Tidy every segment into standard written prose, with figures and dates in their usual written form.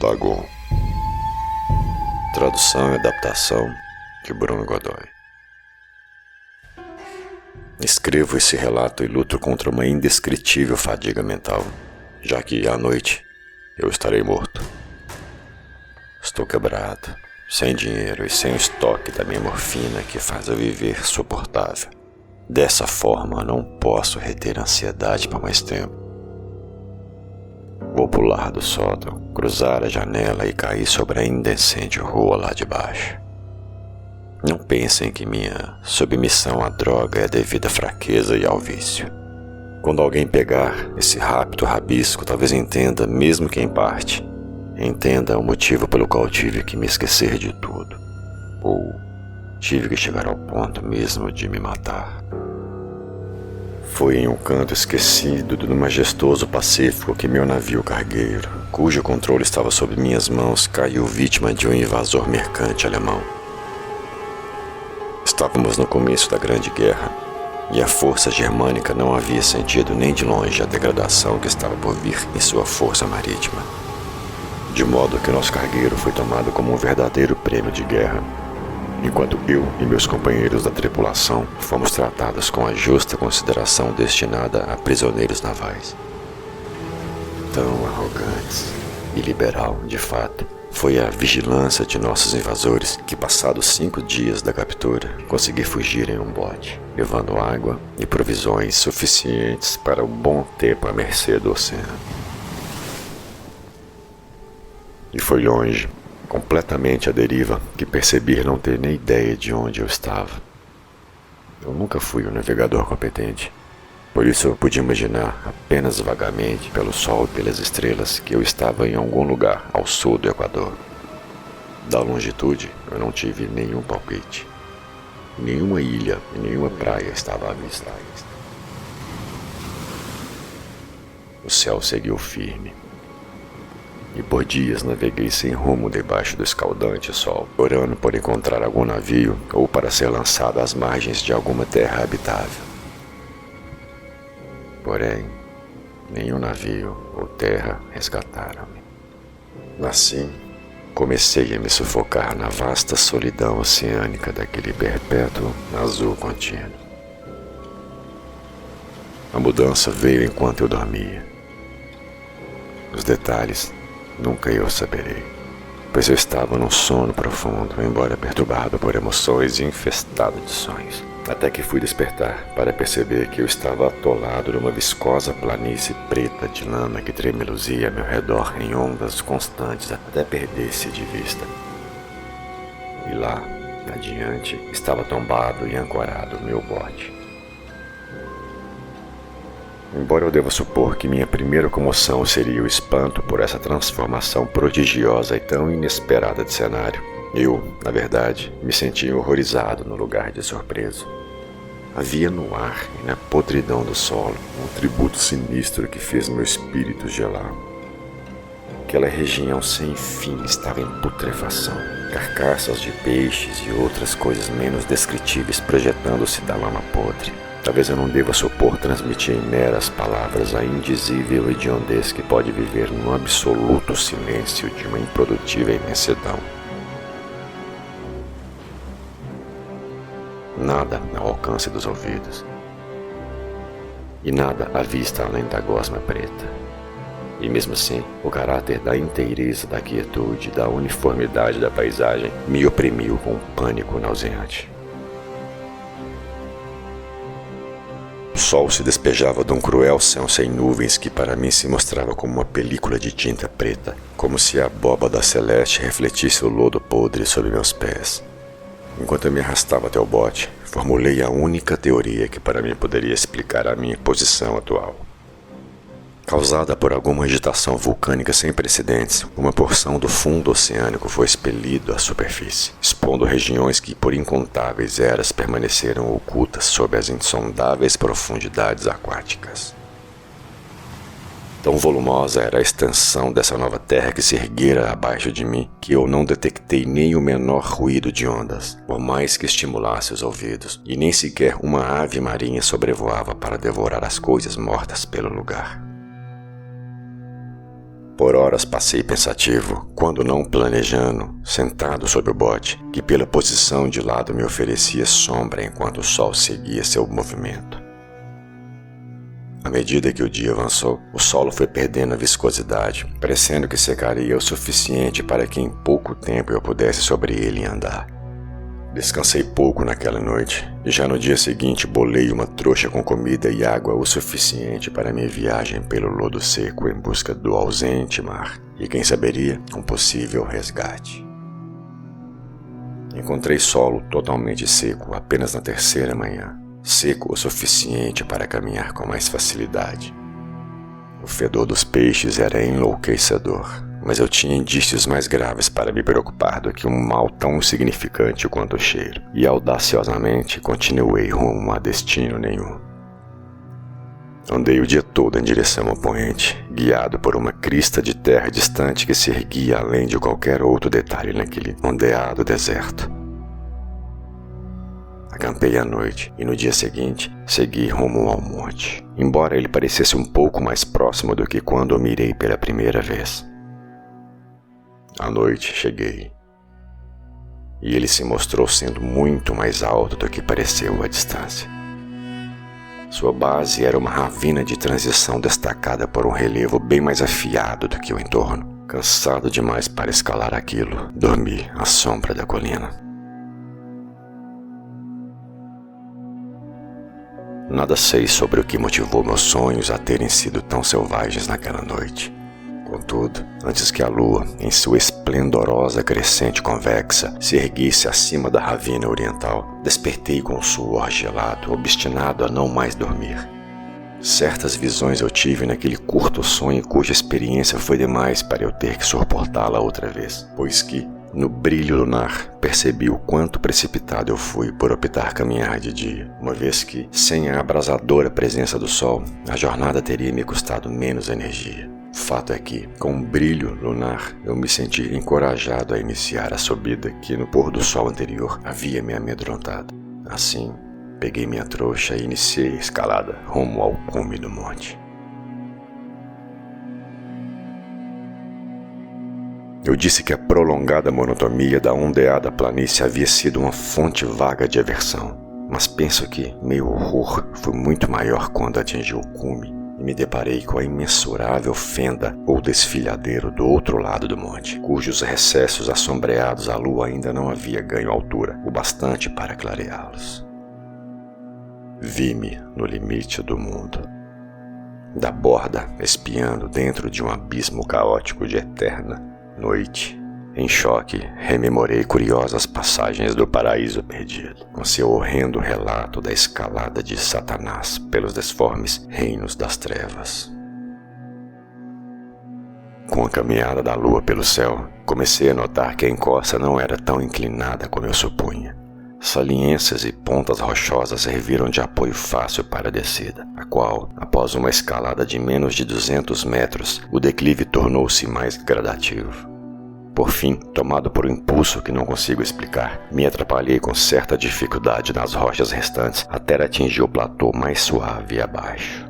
Dagon. Tradução e adaptação de Bruno Godoy. Escrevo esse relato e luto contra uma indescritível fadiga mental, já que à noite eu estarei morto. Estou quebrado, sem dinheiro e sem o estoque da minha morfina que faz eu viver suportável. Dessa forma não posso reter a ansiedade por mais tempo. Vou pular do sótão, cruzar a janela e cair sobre a indecente rua lá de baixo. Não pensem que minha submissão à droga é devido à fraqueza e ao vício. Quando alguém pegar esse rápido rabisco, talvez entenda, mesmo que em parte, entenda o motivo pelo qual tive que me esquecer de tudo. Ou tive que chegar ao ponto mesmo de me matar. Foi em um canto esquecido do majestoso Pacífico que meu navio cargueiro, cujo controle estava sob minhas mãos, caiu vítima de um invasor mercante alemão. Estávamos no começo da Grande Guerra, e a força germânica não havia sentido nem de longe a degradação que estava por vir em sua força marítima. De modo que nosso cargueiro foi tomado como um verdadeiro prêmio de guerra, enquanto eu e meus companheiros da tripulação fomos tratados com a justa consideração destinada a prisioneiros navais. Tão arrogantes e liberal, de fato, foi a vigilância de nossos invasores que, passados 5 dias da captura, consegui fugir em um bote, levando água e provisões suficientes para um bom tempo à mercê do oceano. E foi longe, completamente à deriva, que percebi não ter nem ideia de onde eu estava. Eu nunca fui um navegador competente, por isso eu podia imaginar apenas vagamente pelo sol e pelas estrelas que eu estava em algum lugar ao sul do Equador. Da longitude eu não tive nenhum palpite. Nenhuma ilha e nenhuma praia estava à vista. O céu seguiu firme. E por dias naveguei sem rumo debaixo do escaldante sol, orando por encontrar algum navio ou para ser lançado às margens de alguma terra habitável. Porém, nenhum navio ou terra resgataram-me. Assim, comecei a me sufocar na vasta solidão oceânica daquele perpétuo azul contínuo. A mudança veio enquanto eu dormia. Os detalhes nunca eu saberei, pois eu estava num sono profundo, embora perturbado por emoções e infestado de sonhos, até que fui despertar para perceber que eu estava atolado numa viscosa planície preta de lama que tremeluzia a meu redor em ondas constantes até perder-se de vista. E lá, adiante, estava tombado e ancorado o meu bote. Embora eu deva supor que minha primeira comoção seria o espanto por essa transformação prodigiosa e tão inesperada de cenário, eu, na verdade, me sentia horrorizado no lugar de surpreso. Havia no ar e na podridão do solo um tributo sinistro que fez meu espírito gelar. Aquela região sem fim estava em putrefação, carcaças de peixes e outras coisas menos descritíveis projetando-se da lama podre. Talvez eu não deva supor transmitir em meras palavras a indizível hediondez que pode viver no absoluto silêncio de uma improdutiva imensidão. Nada ao alcance dos ouvidos. E nada à vista além da gosma preta. E mesmo assim, o caráter da inteireza, da quietude, da uniformidade da paisagem me oprimiu com um pânico nauseante. O sol se despejava de um cruel céu sem nuvens que para mim se mostrava como uma película de tinta preta, como se a abóbada celeste refletisse o lodo podre sob meus pés. Enquanto eu me arrastava até o bote, formulei a única teoria que para mim poderia explicar a minha posição atual. Causada por alguma agitação vulcânica sem precedentes, uma porção do fundo oceânico foi expelido à superfície, expondo regiões que por incontáveis eras permaneceram ocultas sob as insondáveis profundidades aquáticas. Tão volumosa era a extensão dessa nova terra que se erguera abaixo de mim, que eu não detectei nem o menor ruído de ondas, por mais que estimulasse os ouvidos, e nem sequer uma ave marinha sobrevoava para devorar as coisas mortas pelo lugar. Por horas passei pensativo, quando não planejando, sentado sobre o bote, que pela posição de lado me oferecia sombra enquanto o sol seguia seu movimento. À medida que o dia avançou, o solo foi perdendo a viscosidade, parecendo que secaria o suficiente para que em pouco tempo eu pudesse sobre ele andar. Descansei pouco naquela noite, e já no dia seguinte bolei uma trouxa com comida e água o suficiente para minha viagem pelo lodo seco em busca do ausente mar, e quem saberia, um possível resgate. Encontrei solo totalmente seco apenas na terceira manhã, seco o suficiente para caminhar com mais facilidade. O fedor dos peixes era enlouquecedor, mas eu tinha indícios mais graves para me preocupar do que um mal tão insignificante quanto o cheiro, e audaciosamente continuei rumo a destino nenhum. Andei o dia todo em direção ao poente, guiado por uma crista de terra distante que se erguia além de qualquer outro detalhe naquele ondeado deserto. Acampei à noite e no dia seguinte segui rumo ao monte, embora ele parecesse um pouco mais próximo do que quando o mirei pela primeira vez. À noite cheguei, e ele se mostrou sendo muito mais alto do que pareceu à distância. Sua base era uma ravina de transição destacada por um relevo bem mais afiado do que o entorno. Cansado demais para escalar aquilo, dormi à sombra da colina. Nada sei sobre o que motivou meus sonhos a terem sido tão selvagens naquela noite. Contudo, antes que a lua, em sua esplendorosa crescente convexa, se erguisse acima da ravina oriental, despertei com um suor gelado, obstinado a não mais dormir. Certas visões eu tive naquele curto sonho cuja experiência foi demais para eu ter que suportá-la outra vez, pois que, no brilho lunar, percebi o quanto precipitado eu fui por optar caminhar de dia, uma vez que, sem a abrasadora presença do sol, a jornada teria me custado menos energia. Fato é que, com o brilho lunar, eu me senti encorajado a iniciar a subida que no pôr do sol anterior havia me amedrontado. Assim, peguei minha trouxa e iniciei a escalada rumo ao cume do monte. Eu disse que a prolongada monotonia da ondeada planície havia sido uma fonte vaga de aversão, mas penso que meu horror foi muito maior quando atingi o cume e me deparei com a imensurável fenda ou desfiladeiro do outro lado do monte, cujos recessos assombreados a lua ainda não havia ganho altura o bastante para clareá-los. Vi-me no limite do mundo, da borda espiando dentro de um abismo caótico de eterna noite. Em choque, rememorei curiosas passagens do paraíso perdido, com seu horrendo relato da escalada de Satanás pelos desformes reinos das trevas. Com a caminhada da lua pelo céu, comecei a notar que a encosta não era tão inclinada como eu supunha. Saliências e pontas rochosas serviram de apoio fácil para a descida, a qual, após uma escalada de menos de 200 metros, o declive tornou-se mais gradativo. Por fim, tomado por um impulso que não consigo explicar, me atrapalhei com certa dificuldade nas rochas restantes até atingir o platô mais suave abaixo,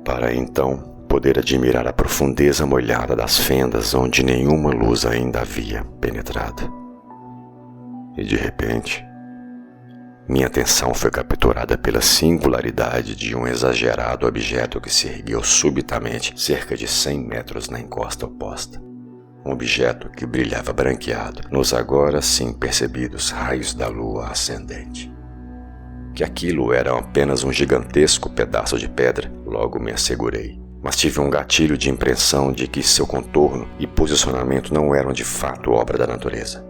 para então poder admirar a profundeza molhada das fendas onde nenhuma luz ainda havia penetrado. E de repente, minha atenção foi capturada pela singularidade de um exagerado objeto que se ergueu subitamente cerca de 100 metros na encosta oposta. Um objeto que brilhava branqueado nos agora sim percebidos raios da lua ascendente. Que aquilo era apenas um gigantesco pedaço de pedra, logo me assegurei, mas tive um gatilho de impressão de que seu contorno e posicionamento não eram de fato obra da natureza.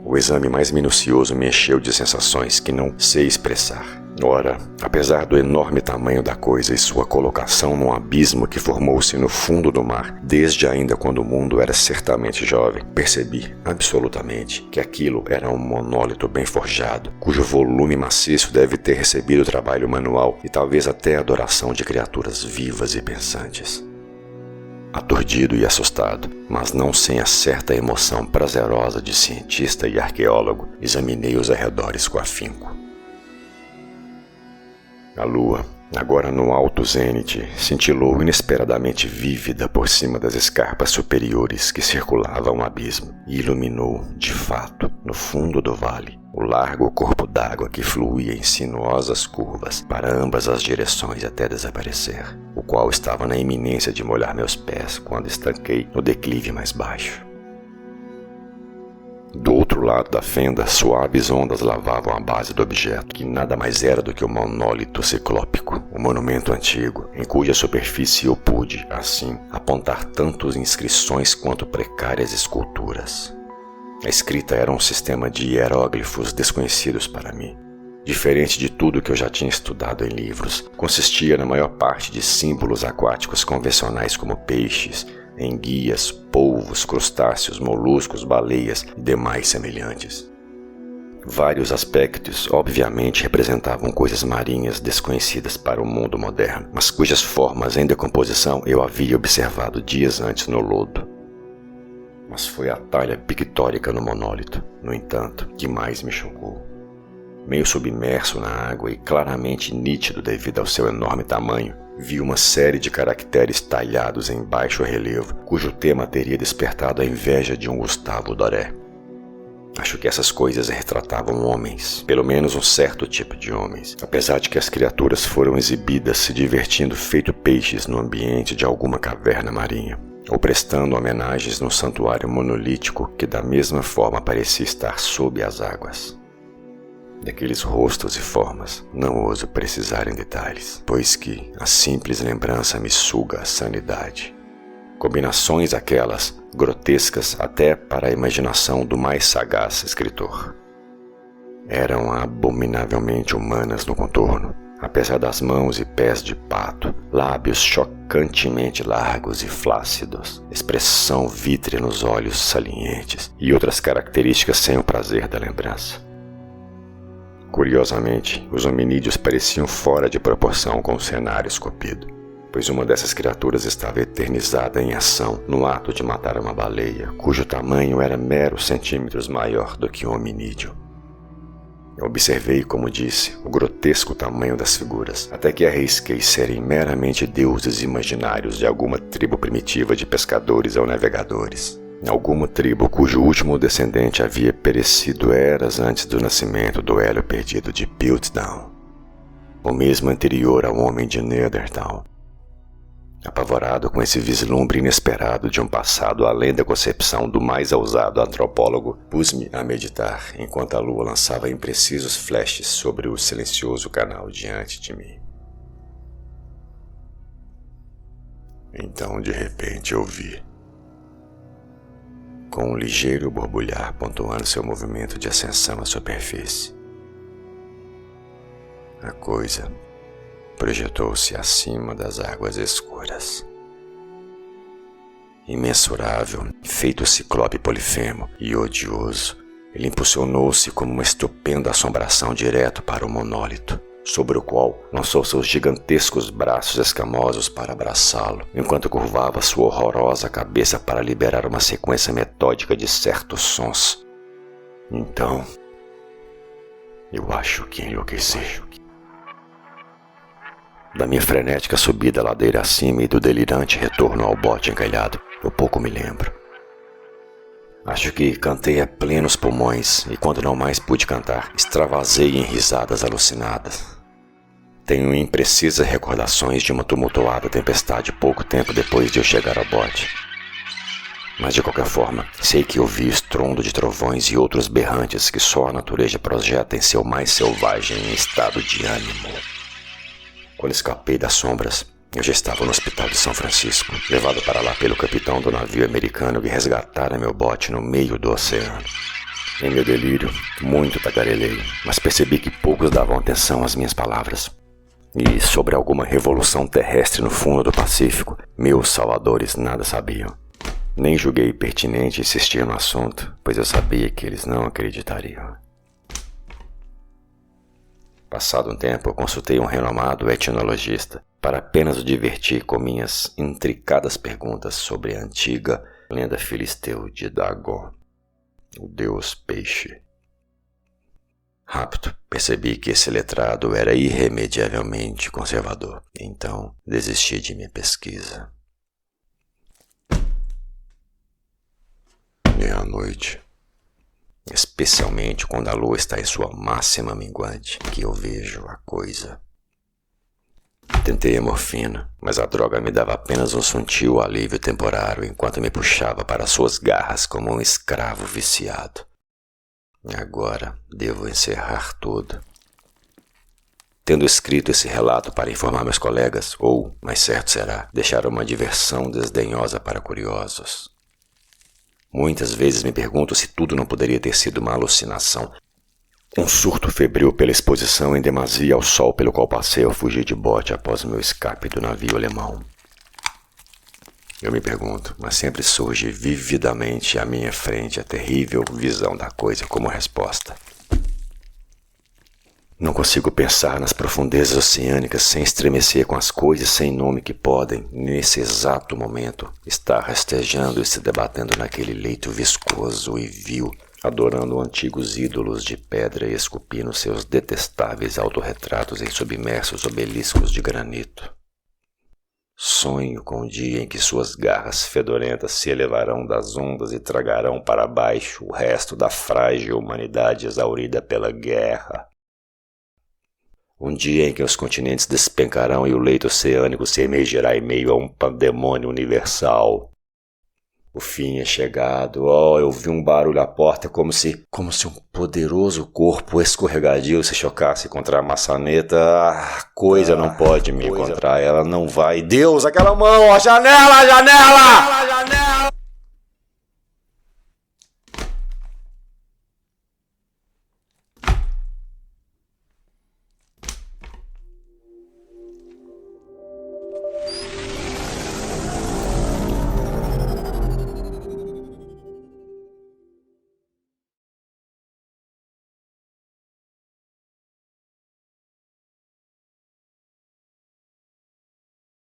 O exame mais minucioso me encheu de sensações que não sei expressar. Ora, apesar do enorme tamanho da coisa e sua colocação num abismo que formou-se no fundo do mar, desde ainda quando o mundo era certamente jovem, percebi absolutamente que aquilo era um monólito bem forjado, cujo volume maciço deve ter recebido trabalho manual e talvez até a adoração de criaturas vivas e pensantes. Aturdido e assustado, mas não sem a certa emoção prazerosa de cientista e arqueólogo, examinei os arredores com afinco. A lua, Agora no alto zênite, cintilou inesperadamente vívida por cima das escarpas superiores que circulavam o abismo e iluminou, de fato, no fundo do vale, o largo corpo d'água que fluía em sinuosas curvas para ambas as direções até desaparecer, o qual estava na iminência de molhar meus pés quando estanquei no declive mais baixo. Do outro lado da fenda, suaves ondas lavavam a base do objeto, que nada mais era do que o monólito ciclópico, o monumento antigo, em cuja superfície eu pude, assim, apontar tanto inscrições quanto precárias esculturas. A escrita era um sistema de hieróglifos desconhecidos para mim. Diferente de tudo que eu já tinha estudado em livros, consistia na maior parte de símbolos aquáticos convencionais como peixes, enguias, polvos, crustáceos, moluscos, baleias e demais semelhantes. Vários aspectos, obviamente, representavam coisas marinhas desconhecidas para o mundo moderno, mas cujas formas em decomposição eu havia observado dias antes no lodo. Mas foi a talha pictórica no monólito, no entanto, que mais me chocou. Meio submerso na água e claramente nítido devido ao seu enorme tamanho, vi uma série de caracteres talhados em baixo relevo, cujo tema teria despertado a inveja de um Gustavo Doré. Acho que essas coisas retratavam homens, pelo menos um certo tipo de homens, apesar de que as criaturas foram exibidas se divertindo feito peixes no ambiente de alguma caverna marinha, ou prestando homenagens no santuário monolítico que da mesma forma parecia estar sob as águas. Daqueles rostos e formas, não ouso precisar em detalhes, pois que a simples lembrança me suga a sanidade. Combinações aquelas, grotescas até para a imaginação do mais sagaz escritor. Eram abominavelmente humanas no contorno, apesar das mãos e pés de pato, lábios chocantemente largos e flácidos, expressão vítrea nos olhos salientes e outras características sem o prazer da lembrança. Curiosamente, os hominídeos pareciam fora de proporção com o cenário esculpido, pois uma dessas criaturas estava eternizada em ação no ato de matar uma baleia, cujo tamanho era meros centímetros maior do que um hominídeo. Eu observei, como disse, o grotesco tamanho das figuras, até que arrisquei serem meramente deuses imaginários de alguma tribo primitiva de pescadores ou navegadores. Alguma tribo cujo último descendente havia perecido eras antes do nascimento do elo perdido de Piltdown, ou mesmo anterior ao homem de Neanderthal. Apavorado com esse vislumbre inesperado de um passado além da concepção do mais ousado antropólogo, pus-me a meditar enquanto a lua lançava imprecisos flashes sobre o silencioso canal diante de mim. Então, de repente, eu vi, com um ligeiro borbulhar pontuando seu movimento de ascensão à superfície. A coisa projetou-se acima das águas escuras. Imensurável, feito ciclope polifemo e odioso, ele impulsionou-se como uma estupenda assombração direto para o monólito, sobre o qual lançou seus gigantescos braços escamosos para abraçá-lo, enquanto curvava sua horrorosa cabeça para liberar uma sequência metódica de certos sons. Então, eu acho que enlouqueci. Da minha frenética subida ladeira acima e do delirante retorno ao bote encalhado, eu pouco me lembro. Acho que cantei a plenos pulmões e, quando não mais pude cantar, extravasei em risadas alucinadas. Tenho imprecisas recordações de uma tumultuada tempestade pouco tempo depois de eu chegar ao bote. Mas, de qualquer forma, sei que ouvi estrondo de trovões e outros berrantes que só a natureza projeta em seu mais selvagem estado de ânimo. Quando escapei das sombras, eu já estava no hospital de São Francisco, levado para lá pelo capitão do navio americano que resgatara meu bote no meio do oceano. Em meu delírio, muito tagarelei, mas percebi que poucos davam atenção às minhas palavras. E sobre alguma revolução terrestre no fundo do Pacífico, meus salvadores nada sabiam. Nem julguei pertinente insistir no assunto, pois eu sabia que eles não acreditariam. Passado um tempo, eu consultei um renomado etnologista para apenas o divertir com minhas intricadas perguntas sobre a antiga lenda filisteu de Dagon, o deus peixe. Rápido, percebi que esse letrado era irremediavelmente conservador. Então, desisti de minha pesquisa. Meia-noite. Especialmente quando a lua está em sua máxima minguante, que eu vejo a coisa. Tentei a morfina, mas a droga me dava apenas um sutil alívio temporário enquanto me puxava para suas garras como um escravo viciado. Agora devo encerrar tudo. Tendo escrito esse relato para informar meus colegas, ou, mais certo será, deixar uma diversão desdenhosa para curiosos. Muitas vezes me pergunto se tudo não poderia ter sido uma alucinação. Um surto febril pela exposição em demasia ao sol pelo qual passei ao fugir de bote após meu escape do navio alemão. Eu me pergunto, mas sempre surge vividamente à minha frente a terrível visão da coisa como resposta. Não consigo pensar nas profundezas oceânicas sem estremecer com as coisas sem nome que podem, nesse exato momento, estar rastejando e se debatendo naquele leito viscoso e vil, adorando antigos ídolos de pedra e esculpindo seus detestáveis autorretratos em submersos obeliscos de granito. Sonho com o dia em que suas garras fedorentas se elevarão das ondas e tragarão para baixo o resto da frágil humanidade exaurida pela guerra. Um dia em que os continentes despencarão e o leito oceânico se emergirá em meio a um pandemônio universal. O fim é chegado. Oh, eu vi um barulho à porta como se um poderoso corpo escorregadio se chocasse contra a maçaneta. A coisa não pode me encontrar, ela não vai. Deus, aquela mão, a janela, a janela!